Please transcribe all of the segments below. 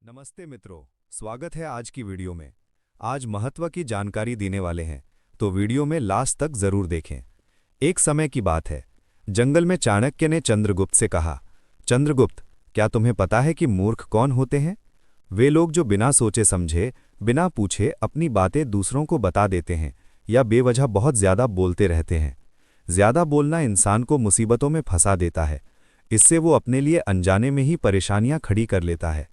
नमस्ते मित्रों, स्वागत है आज की वीडियो में। आज महत्व की जानकारी देने वाले हैं, तो वीडियो में लास्ट तक जरूर देखें। एक समय की बात है, जंगल में चाणक्य ने चंद्रगुप्त से कहा, चंद्रगुप्त, क्या तुम्हें पता है कि मूर्ख कौन होते हैं? वे लोग जो बिना सोचे समझे, बिना पूछे अपनी बातें दूसरों को बता देते हैं या बेवजह बहुत ज्यादा बोलते रहते हैं। ज्यादा बोलना इंसान को मुसीबतों में फंसा देता है। इससे वो अपने लिए अनजाने में ही परेशानियां खड़ी कर लेता है।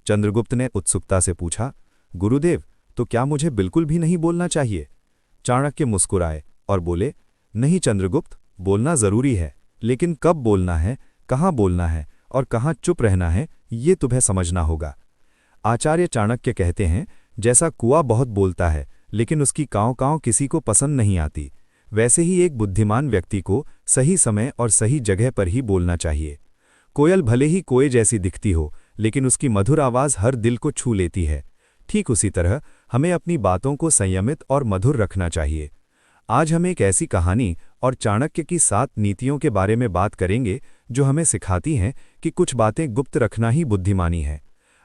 चंद्रगुप्त ने उत्सुकता से पूछा, गुरुदेव, तो क्या मुझे बिल्कुल भी नहीं बोलना चाहिए? चाणक्य मुस्कुराए और बोले, नहीं चंद्रगुप्त, बोलना जरूरी है, लेकिन कब बोलना है, कहाँ बोलना है और कहाँ चुप रहना है, ये तुम्हें समझना होगा। आचार्य चाणक्य कहते हैं, जैसा कुआं बहुत बोलता है लेकिन उसकी काँव-काँव किसी को पसंद नहीं आती, वैसे ही एक बुद्धिमान व्यक्ति को सही समय और सही जगह पर ही बोलना चाहिए। कोयल भले ही कोए जैसी दिखती हो, लेकिन उसकी मधुर आवाज हर दिल को छू लेती है। ठीक उसी तरह हमें अपनी बातों को संयमित और मधुर रखना चाहिए। आज हम एक ऐसी कहानी और चाणक्य की 7 नीतियों के बारे में बात करेंगे जो हमें सिखाती हैं कि कुछ बातें गुप्त रखना ही बुद्धिमानी है।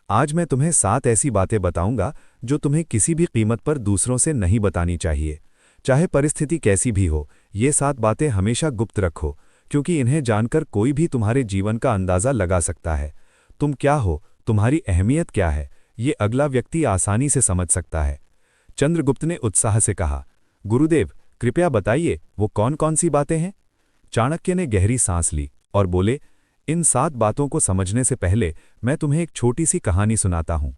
आज मैं तुम्हें 7 ऐसी बातें बताऊंगा जो तुम्हें किसी भी कीमत पर दूसरों से नहीं बतानी चाहिए। चाहे परिस्थिति कैसी भी हो, ये 7 बातें हमेशा गुप्त रखो, क्योंकि इन्हें जानकर कोई भी तुम्हारे जीवन का अंदाजा लगा सकता है। तुम क्या हो, तुम्हारी अहमियत क्या है, ये अगला व्यक्ति आसानी से समझ सकता है। चंद्रगुप्त ने उत्साह से कहा, गुरुदेव, कृपया बताइए वो कौन कौन सी बातें हैं? चाणक्य ने गहरी सांस ली और बोले, इन 7 बातों को समझने से पहले मैं तुम्हें एक छोटी सी कहानी सुनाता हूं।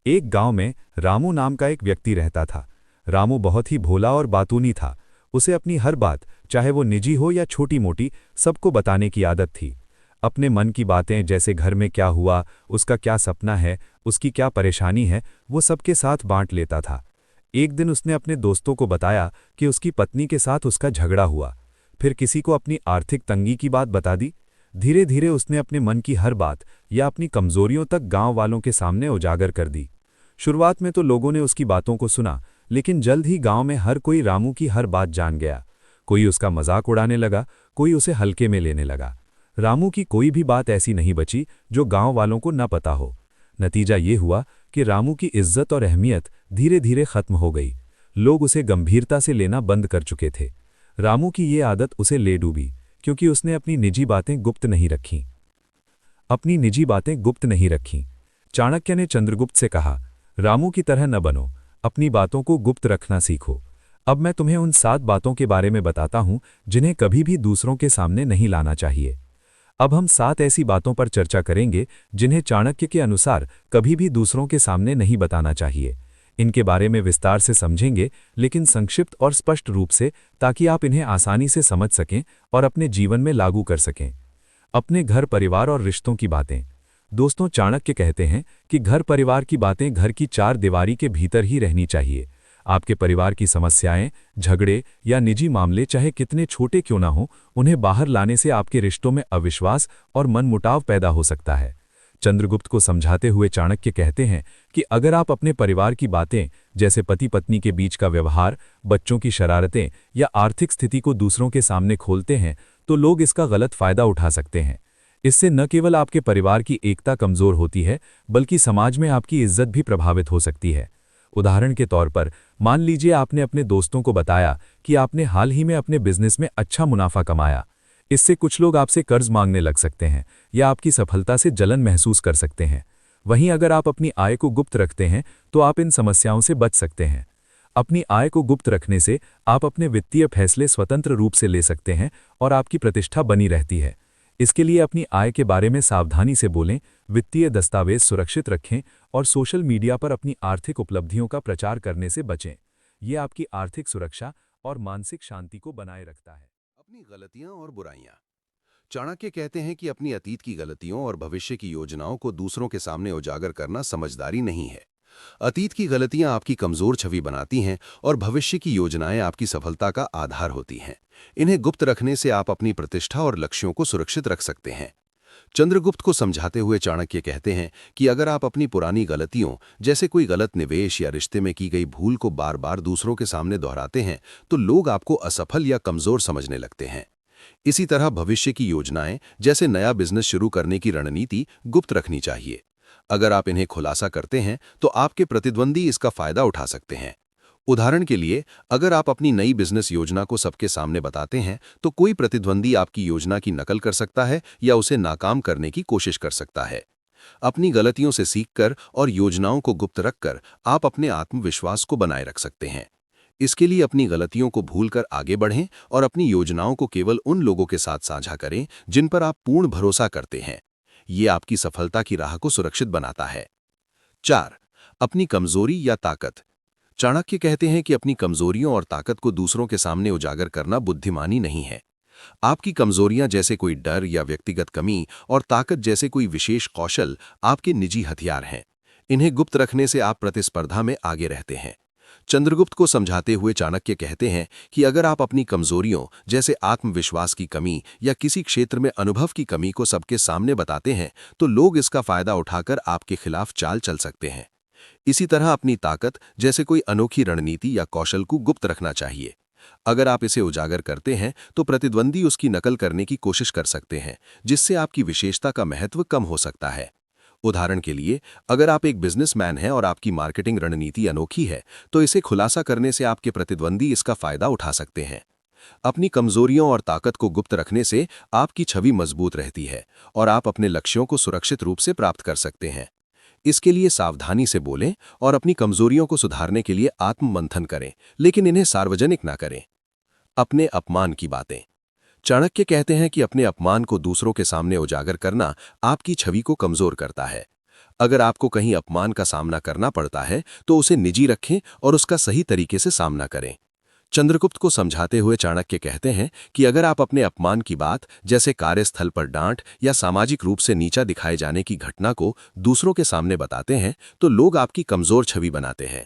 एक गांव में रामू नाम का एक व्यक्ति रहता था। रामू बहुत ही भोला और बातूनी था। उसे अपनी हर बात, चाहे वो निजी हो या छोटी मोटी, सबको बताने की आदत थी। अपने मन की बातें, जैसे घर में क्या हुआ, उसका क्या सपना है, उसकी क्या परेशानी है, वो सबके साथ बांट लेता था। एक दिन उसने अपने दोस्तों को बताया कि उसकी पत्नी के साथ उसका झगड़ा हुआ। फिर किसी को अपनी आर्थिक तंगी की बात बता दी। धीरे धीरे उसने अपने मन की हर बात या अपनी कमजोरियों तक गांव वालों के सामने उजागर कर दी। शुरुआत में तो लोगों ने उसकी बातों को सुना, लेकिन जल्द ही गांव में हर कोई रामू की हर बात जान गया। कोई उसका मजाक उड़ाने लगा, कोई उसे हल्के में लेने लगा। रामू की कोई भी बात ऐसी नहीं बची जो गांव वालों को न पता हो। नतीजा ये हुआ कि रामू की इज्जत और अहमियत धीरे धीरे खत्म हो गई। लोग उसे गंभीरता से लेना बंद कर चुके थे। रामू की ये आदत उसे ले डूबी, क्योंकि उसने अपनी निजी बातें गुप्त नहीं रखीं। चाणक्य ने चंद्रगुप्त से कहा, रामू की तरह न बनो, अपनी बातों को गुप्त रखना सीखो। अब मैं तुम्हें उन 7 बातों के बारे में बताता हूं जिन्हें कभी भी दूसरों के सामने नहीं लाना चाहिए। अब हम 7 ऐसी बातों पर चर्चा करेंगे जिन्हें चाणक्य के अनुसार कभी भी दूसरों के सामने नहीं बताना चाहिए। इनके बारे में विस्तार से समझेंगे, लेकिन संक्षिप्त और स्पष्ट रूप से, ताकि आप इन्हें आसानी से समझ सकें और अपने जीवन में लागू कर सकें। अपने घर, परिवार और रिश्तों की बातें। दोस्तों, चाणक्य कहते हैं कि घर परिवार की बातें घर की 4 दीवारी के भीतर ही रहनी चाहिए। आपके परिवार की समस्याएं, झगड़े या निजी मामले चाहे कितने छोटे क्यों ना हो, उन्हें बाहर लाने से आपके रिश्तों में अविश्वास और मनमुटाव पैदा हो सकता है। चंद्रगुप्त को समझाते हुए चाणक्य कहते हैं कि अगर आप अपने परिवार की बातें, जैसे पति पत्नी के बीच का व्यवहार, बच्चों की शरारतें या आर्थिक स्थिति को दूसरों के सामने खोलते हैं, तो लोग इसका गलत फायदा उठा सकते हैं। इससे न केवल आपके परिवार की एकता कमजोर होती है, बल्कि समाज में आपकी इज्जत भी प्रभावित हो सकती है। उदाहरण के तौर पर, मान लीजिए आपने अपने दोस्तों को बताया कि आपने हाल ही में अपने बिजनेस में अच्छा मुनाफा कमाया। इससे कुछ लोग आपसे कर्ज मांगने लग सकते हैं या आपकी सफलता से जलन महसूस कर सकते हैं। वहीं अगर आप अपनी आय को गुप्त रखते हैं, तो आप इन समस्याओं से बच सकते हैं। अपनी आय को गुप्त रखने से आप अपने वित्तीय फैसले स्वतंत्र रूप से ले सकते हैं और आपकी प्रतिष्ठा बनी रहती है। इसके लिए अपनी आय के बारे में सावधानी से बोलें, वित्तीय दस्तावेज सुरक्षित रखें और सोशल मीडिया पर अपनी आर्थिक उपलब्धियों का प्रचार करने से बचें। ये आपकी आर्थिक सुरक्षा और मानसिक शांति को बनाए रखता है। अपनी गलतियां और बुराइयां। चाणक्य कहते हैं कि अपनी अतीत की गलतियों और भविष्य की योजनाओं को दूसरों के सामने उजागर करना समझदारी नहीं है। अतीत की गलतियां आपकी कमजोर छवि बनाती हैं और भविष्य की योजनाएं आपकी सफलता का आधार होती हैं। इन्हें गुप्त रखने से आप अपनी प्रतिष्ठा और लक्ष्यों को सुरक्षित रख सकते हैं। चंद्रगुप्त को समझाते हुए चाणक्य कहते हैं कि अगर आप अपनी पुरानी गलतियों, जैसे कोई गलत निवेश या रिश्ते में की गई भूल को बार बार दूसरों के सामने दोहराते हैं, तो लोग आपको असफल या कमजोर समझने लगते हैं। इसी तरह भविष्य की योजनाएं, जैसे नया बिजनेस शुरू करने की रणनीति, गुप्त रखनी चाहिए। अगर आप इन्हें खुलासा करते हैं तो आपके प्रतिद्वंदी इसका फायदा उठा सकते हैं। उदाहरण के लिए, अगर आप अपनी नई बिजनेस योजना को सबके सामने बताते हैं तो कोई प्रतिद्वंदी आपकी योजना की नकल कर सकता है या उसे नाकाम करने की कोशिश कर सकता है। अपनी गलतियों से सीखकर और योजनाओं को गुप्त रखकर आप अपने आत्मविश्वास को बनाए रख सकते हैं। इसके लिए अपनी गलतियों को भूलकर आगे बढ़ें और अपनी योजनाओं को केवल उन लोगों के साथ साझा करें जिन पर आप पूर्ण भरोसा करते हैं। ये आपकी सफलता की राह को सुरक्षित बनाता है। 4. अपनी कमजोरी या ताकत। चाणक्य कहते हैं कि अपनी कमजोरियों और ताकत को दूसरों के सामने उजागर करना बुद्धिमानी नहीं है। आपकी कमजोरियां जैसे कोई डर या व्यक्तिगत कमी और ताकत जैसे कोई विशेष कौशल आपके निजी हथियार हैं। इन्हें गुप्त रखने से आप प्रतिस्पर्धा में आगे रहते हैं। चंद्रगुप्त को समझाते हुए चाणक्य कहते हैं कि अगर आप अपनी कमजोरियों जैसे आत्मविश्वास की कमी या किसी क्षेत्र में अनुभव की कमी को सबके सामने बताते हैं तो लोग इसका फायदा उठाकर आपके खिलाफ चाल चल सकते हैं। इसी तरह अपनी ताकत जैसे कोई अनोखी रणनीति या कौशल को गुप्त रखना चाहिए। अगर आप इसे उजागर करते हैं तो प्रतिद्वंदी उसकी नकल करने की कोशिश कर सकते हैं, जिससे आपकी विशेषता का महत्व कम हो सकता है। उदाहरण के लिए, अगर आप एक बिजनेसमैन हैं और आपकी मार्केटिंग रणनीति अनोखी है तो इसे खुलासा करने से आपके प्रतिद्वंदी इसका फायदा उठा सकते हैं। अपनी कमजोरियों और ताकत को गुप्त रखने से आपकी छवि मजबूत रहती है और आप अपने लक्ष्यों को सुरक्षित रूप से प्राप्त कर सकते हैं। इसके लिए सावधानी से बोलें और अपनी कमजोरियों को सुधारने के लिए आत्ममंथन करें, लेकिन इन्हें सार्वजनिक ना करें। अपने अपमान की बातें। चाणक्य कहते हैं कि अपने अपमान को दूसरों के सामने उजागर करना आपकी छवि को कमजोर करता है। अगर आपको कहीं अपमान का सामना करना पड़ता है तो उसे निजी रखें और उसका सही तरीके से सामना करें। चंद्रगुप्त को समझाते हुए चाणक्य कहते हैं कि अगर आप अपने अपमान की बात जैसे कार्यस्थल पर डांट या सामाजिक रूप से नीचा दिखाए जाने की घटना को दूसरों के सामने बताते हैं तो लोग आपकी कमजोर छवि बनाते हैं।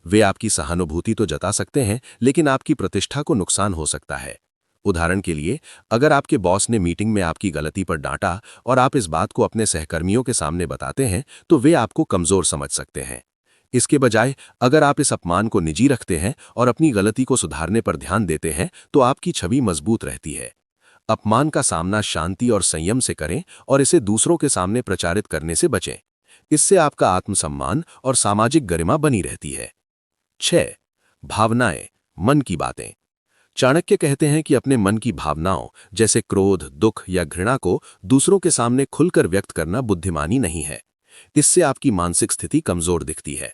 वे आपकी सहानुभूति तो जता सकते हैं, लेकिन आपकी प्रतिष्ठा को नुकसान हो सकता है। उदाहरण के लिए, अगर आपके बॉस ने मीटिंग में आपकी गलती पर डांटा और आप इस बात को अपने सहकर्मियों के सामने बताते हैं तो वे आपको कमजोर समझ सकते हैं। इसके बजाय अगर आप इस अपमान को निजी रखते हैं और अपनी गलती को सुधारने पर ध्यान देते हैं तो आपकी छवि मजबूत रहती है। अपमान का सामना शांति और संयम से करें और इसे दूसरों के सामने प्रचारित करने से बचें। इससे आपका आत्मसम्मान और सामाजिक गरिमा बनी रहती है। 6. भावनाएं, मन की बातें। चाणक्य कहते हैं कि अपने मन की भावनाओं जैसे क्रोध, दुख या घृणा को दूसरों के सामने खुलकर व्यक्त करना बुद्धिमानी नहीं है। इससे आपकी मानसिक स्थिति कमजोर दिखती है।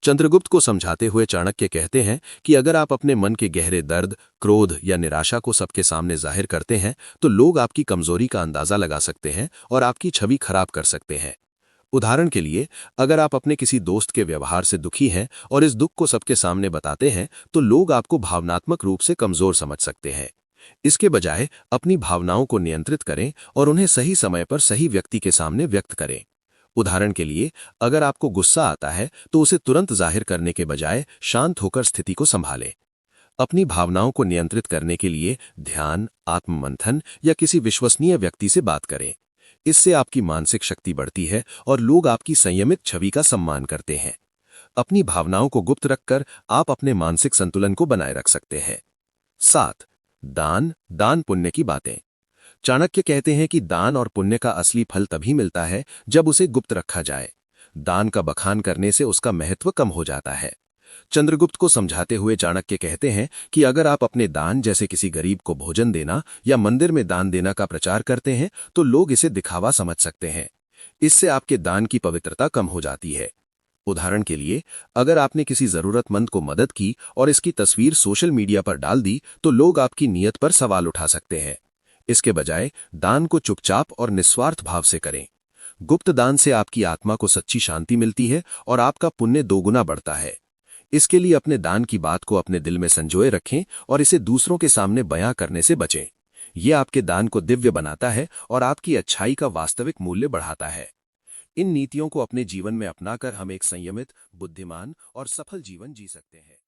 चंद्रगुप्त को समझाते हुए चाणक्य कहते हैं कि अगर आप अपने मन के गहरे दर्द, क्रोध या निराशा को सबके सामने जाहिर करते हैं तो लोग आपकी कमजोरी का अंदाजा लगा सकते हैं और आपकी छवि खराब कर सकते हैं। उदाहरण के लिए, अगर आप अपने किसी दोस्त के व्यवहार से दुखी हैं और इस दुख को सबके सामने बताते हैं तो लोग आपको भावनात्मक रूप से कमजोर समझ सकते हैं। इसके बजाय अपनी भावनाओं को नियंत्रित करें और उन्हें सही समय पर सही व्यक्ति के सामने व्यक्त करें। उदाहरण के लिए, अगर आपको गुस्सा आता है तो उसे तुरंत जाहिर करने के बजाय शांत होकर स्थिति को संभालें। अपनी भावनाओं को नियंत्रित करने के लिए ध्यान, आत्ममंथन या किसी विश्वसनीय व्यक्ति से बात करें। इससे आपकी मानसिक शक्ति बढ़ती है और लोग आपकी संयमित छवि का सम्मान करते हैं। अपनी भावनाओं को गुप्त रखकर आप अपने मानसिक संतुलन को बनाए रख सकते हैं। 7. दान पुण्य की बातें। चाणक्य कहते हैं कि दान और पुण्य का असली फल तभी मिलता है जब उसे गुप्त रखा जाए। दान का बखान करने से उसका महत्व कम हो जाता है। चंद्रगुप्त को समझाते हुए चाणक्य कहते हैं कि अगर आप अपने दान जैसे किसी गरीब को भोजन देना या मंदिर में दान देना का प्रचार करते हैं तो लोग इसे दिखावा समझ सकते हैं। इससे आपके दान की पवित्रता कम हो जाती है। उदाहरण के लिए, अगर आपने किसी जरूरतमंद को मदद की और इसकी तस्वीर सोशल मीडिया पर डाल दी तो लोग आपकी नीयत पर सवाल उठा सकते हैं। इसके बजाय दान को चुपचाप और निस्वार्थ भाव से करें। गुप्त दान से आपकी आत्मा को सच्ची शांति मिलती है और आपका पुण्य दोगुना बढ़ता है। इसके लिए अपने दान की बात को अपने दिल में संजोए रखें और इसे दूसरों के सामने बयां करने से बचें। यह आपके दान को दिव्य बनाता है और आपकी अच्छाई का वास्तविक मूल्य बढ़ाता है। इन नीतियों को अपने जीवन में अपनाकर हम एक संयमित, बुद्धिमान और सफल जीवन जी सकते हैं।